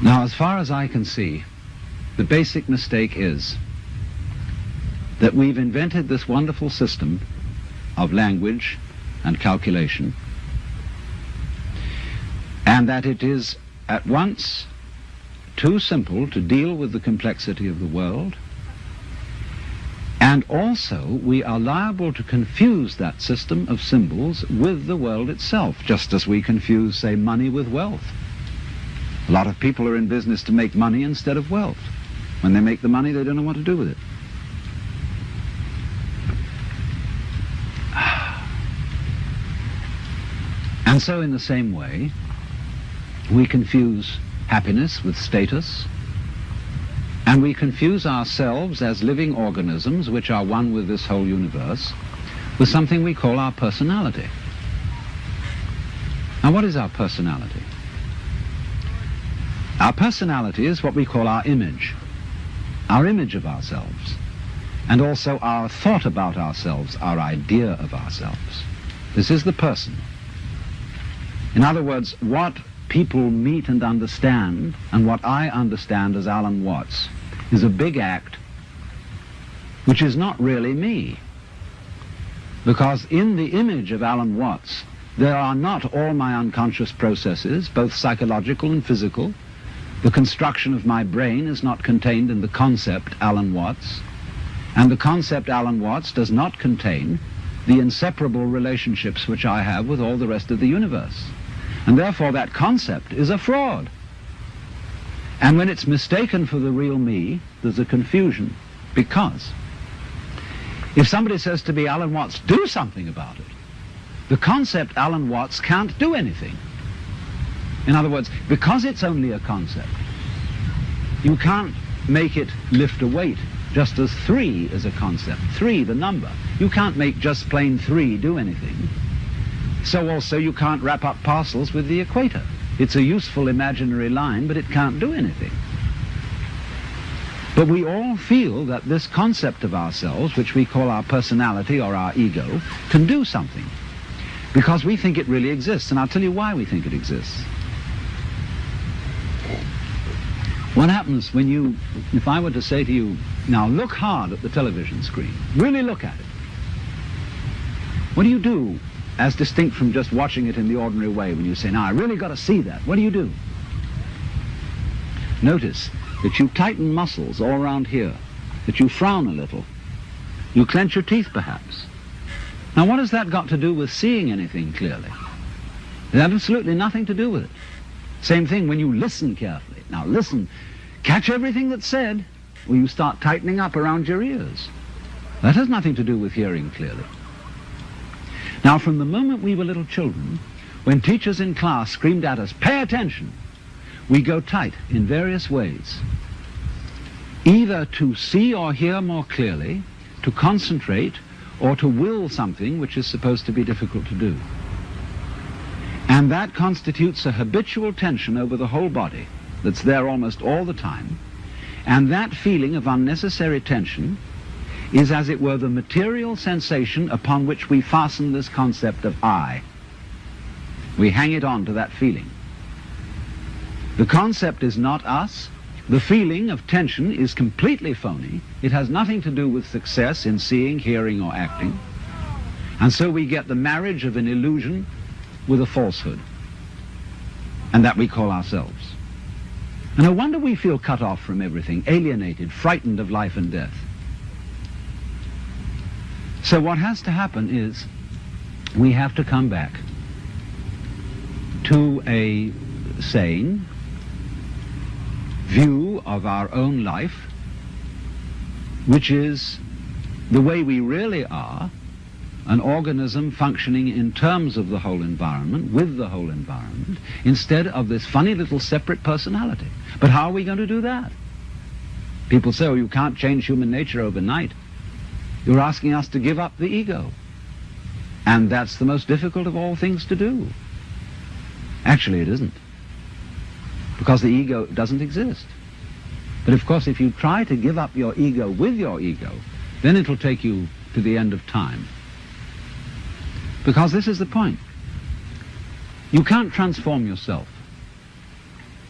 Now, as far as I can see, the basic mistake is that we've invented this wonderful system of language and calculation, and that it is at once too simple to deal with the complexity of the world, and also we are liable to confuse that system of symbols with the world itself, just as we confuse, say, money with wealth. A lot of people are in business to make money instead of wealth. When they make the money, they don't know what to do with it. And so in the same way, we confuse happiness with status, and we confuse ourselves as living organisms which are one with this whole universe with something we call our personality. Now, what is our personality? Our personality is what we call our image of ourselves, and also our thought about ourselves, our idea of ourselves. This is the person. In other words, what people meet and understand, and what I understand as Alan Watts, is a big act which is not really me. Because in the image of Alan Watts, there are not all my unconscious processes, both psychological and physical. The construction of my brain is not contained in the concept Alan Watts, and the concept Alan Watts does not contain the inseparable relationships which I have with all the rest of the universe. And therefore that concept is a fraud. And when it's mistaken for the real me, there's a confusion, because if somebody says to me, Alan Watts, do something about it, the concept Alan Watts can't do anything. In other words, because it's only a concept, you can't make it lift a weight, just as 3 is a concept. 3, the number. You can't make just plain 3 do anything. So also you can't wrap up parcels with the equator. It's a useful imaginary line, but it can't do anything. But we all feel that this concept of ourselves, which we call our personality or our ego, can do something, because we think it really exists. And I'll tell you why we think it exists. What happens when you, if I were to say to you, now look hard at the television screen, really look at it. What do you do as distinct from just watching it in the ordinary way when you say, now I really got to see that? What do? Notice that you tighten muscles all around here, that you frown a little, you clench your teeth perhaps. Now what has that got to do with seeing anything clearly? It has absolutely nothing to do with it. Same thing when you listen carefully. Now listen, catch everything that's said, or you start tightening up around your ears. That has nothing to do with hearing clearly. Now, from the moment we were little children, when teachers in class screamed at us, pay attention, we go tight in various ways, either to see or hear more clearly, to concentrate, or to will something which is supposed to be difficult to do. And that constitutes a habitual tension over the whole body that's there almost all the time, and that feeling of unnecessary tension is, as it were, the material sensation upon which we fasten this concept of I. We hang it on to that feeling. The concept is not us. The feeling of tension is completely phony. It has nothing to do with success in seeing, hearing, or acting. And so we get the marriage of an illusion with a falsehood, and that we call ourselves. And no wonder we feel cut off from everything, alienated, frightened of life and death. So what has to happen is we have to come back to a sane view of our own life, which is the way we really are, an organism functioning in terms of the whole environment, with the whole environment, instead of this funny little separate personality. But how are we going to do that? People say, oh, you can't change human nature overnight. You're asking us to give up the ego. And that's the most difficult of all things to do. Actually, it isn't, because the ego doesn't exist. But of course, if you try to give up your ego with your ego, then it'll take you to the end of time. Because this is the point. You can't transform yourself.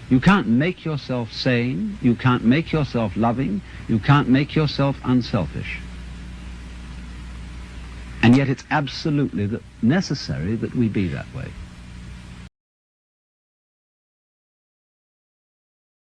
You can't make yourself sane, you can't make yourself loving, you can't make yourself unselfish. And yet it's absolutely necessary that we be that way.